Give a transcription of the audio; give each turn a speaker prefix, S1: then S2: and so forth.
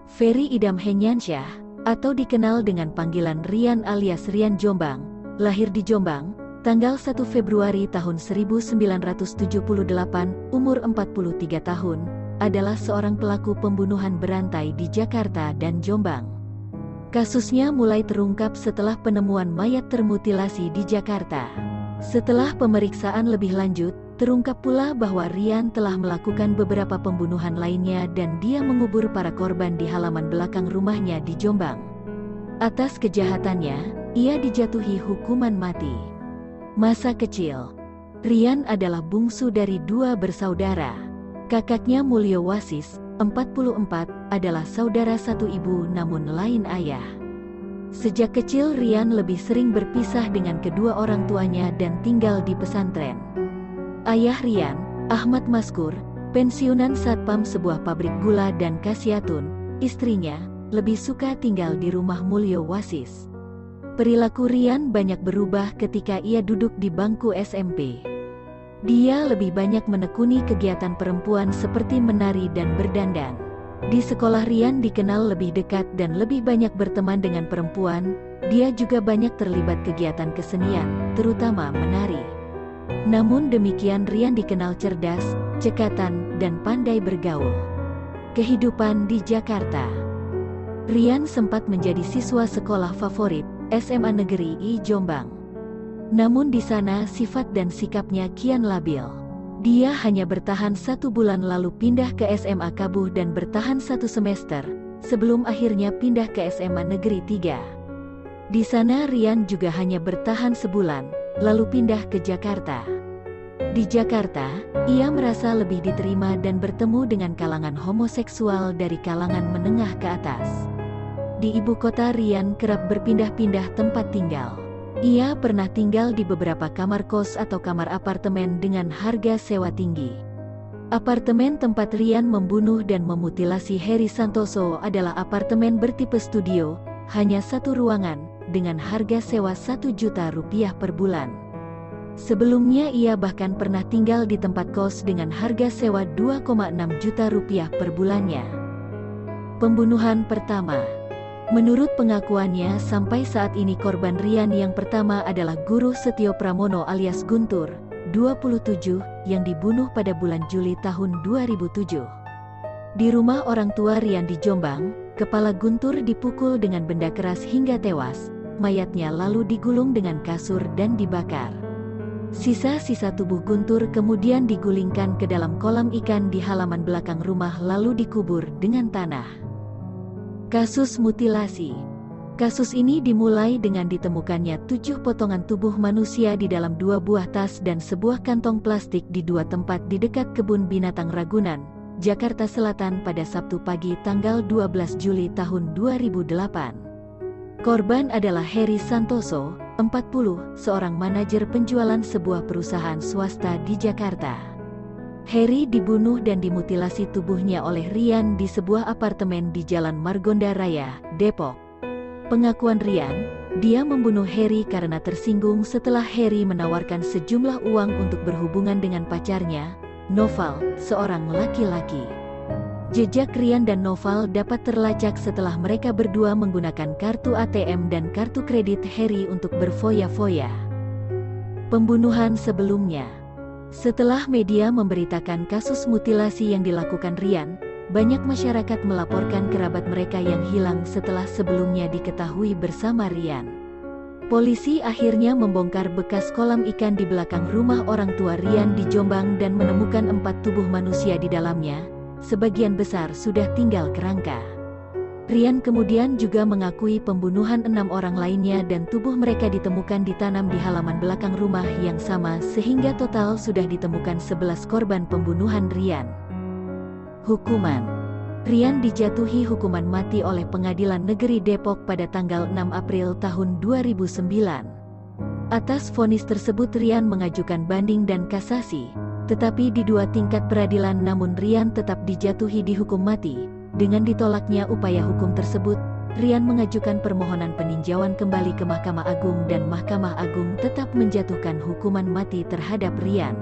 S1: Ferry Idam Henyansyah, atau dikenal dengan panggilan Rian alias Rian Jombang, lahir di Jombang, tanggal 1 Februari tahun 1978, umur 43 tahun, adalah seorang pelaku pembunuhan berantai di Jakarta dan Jombang. Kasusnya mulai terungkap setelah penemuan mayat termutilasi di Jakarta. Setelah pemeriksaan lebih lanjut, terungkap pula bahwa Rian telah melakukan beberapa pembunuhan lainnya dan dia mengubur para korban di halaman belakang rumahnya di Jombang. Atas kejahatannya, ia dijatuhi hukuman mati. Masa kecil, Rian adalah bungsu dari 2 bersaudara. Kakaknya Mulyo Wasis, 44, adalah saudara satu ibu namun lain ayah. Sejak kecil Rian lebih sering berpisah dengan kedua orang tuanya dan tinggal di pesantren. Ayah Rian, Ahmad Maskur, pensiunan satpam sebuah pabrik gula dan Kasiatun, istrinya, lebih suka tinggal di rumah Mulyo Wasis. Perilaku Rian banyak berubah ketika ia duduk di bangku SMP. Dia lebih banyak menekuni kegiatan perempuan seperti menari dan berdandan. Di sekolah Rian dikenal lebih dekat dan lebih banyak berteman dengan perempuan. Dia juga banyak terlibat kegiatan kesenian, terutama menari. Namun demikian Rian dikenal cerdas, cekatan, dan pandai bergaul. Kehidupan di Jakarta. Rian sempat menjadi siswa sekolah favorit, SMA Negeri I Jombang. Namun di sana sifat dan sikapnya kian labil. Dia hanya bertahan 1 bulan lalu pindah ke SMA Kabuh dan bertahan 1 semester, sebelum akhirnya pindah ke SMA Negeri 3. Di sana Rian juga hanya bertahan sebulan, lalu pindah ke Jakarta. Di Jakarta, ia merasa lebih diterima dan bertemu dengan kalangan homoseksual dari kalangan menengah ke atas. Di ibu kota Rian kerap berpindah-pindah tempat tinggal. Ia pernah tinggal di beberapa kamar kos atau kamar apartemen dengan harga sewa tinggi. Apartemen tempat Rian membunuh dan memutilasi Heri Santoso adalah apartemen bertipe studio, hanya 1 ruangan, dengan harga sewa Rp1.000.000 per bulan. Sebelumnya ia bahkan pernah tinggal di tempat kos dengan harga sewa Rp2,6 juta per bulannya. Pembunuhan pertama. Menurut pengakuannya, sampai saat ini korban Rian yang pertama adalah Guru Setio Pramono alias Guntur, 27, yang dibunuh pada bulan Juli tahun 2007. Di rumah orang tua Rian di Jombang, kepala Guntur dipukul dengan benda keras hingga tewas, mayatnya lalu digulung dengan kasur dan dibakar. Sisa-sisa tubuh Guntur kemudian digulingkan ke dalam kolam ikan di halaman belakang rumah lalu dikubur dengan tanah. Kasus mutilasi. Kasus ini dimulai dengan ditemukannya 7 potongan tubuh manusia di dalam 2 buah tas dan sebuah kantong plastik di 2 tempat di dekat Kebun Binatang Ragunan, Jakarta Selatan pada Sabtu pagi tanggal 12 Juli tahun 2008. Korban adalah Heri Santoso, 40, seorang manajer penjualan sebuah perusahaan swasta di Jakarta. Heri dibunuh dan dimutilasi tubuhnya oleh Rian di sebuah apartemen di Jalan Margonda Raya, Depok. Pengakuan Rian, dia membunuh Heri karena tersinggung setelah Heri menawarkan sejumlah uang untuk berhubungan dengan pacarnya, Noval, seorang laki-laki. Jejak Rian dan Noval dapat terlacak setelah mereka berdua menggunakan kartu ATM dan kartu kredit Heri untuk berfoya-foya. Pembunuhan sebelumnya. Setelah media memberitakan kasus mutilasi yang dilakukan Rian, banyak masyarakat melaporkan kerabat mereka yang hilang setelah sebelumnya diketahui bersama Rian. Polisi akhirnya membongkar bekas kolam ikan di belakang rumah orang tua Rian di Jombang dan menemukan 4 tubuh manusia di dalamnya, sebagian besar sudah tinggal kerangka. Rian kemudian juga mengakui pembunuhan 6 orang lainnya dan tubuh mereka ditemukan ditanam di halaman belakang rumah yang sama sehingga total sudah ditemukan 11 korban pembunuhan Rian. Hukuman. Rian dijatuhi hukuman mati oleh Pengadilan Negeri Depok pada tanggal 6 April tahun 2009. Atas vonis tersebut Rian mengajukan banding dan kasasi, tetapi di 2 tingkat peradilan namun Rian tetap dijatuhi dihukum mati. Dengan ditolaknya upaya hukum tersebut, Rian mengajukan permohonan peninjauan kembali ke Mahkamah Agung dan Mahkamah Agung tetap menjatuhkan hukuman mati terhadap Rian.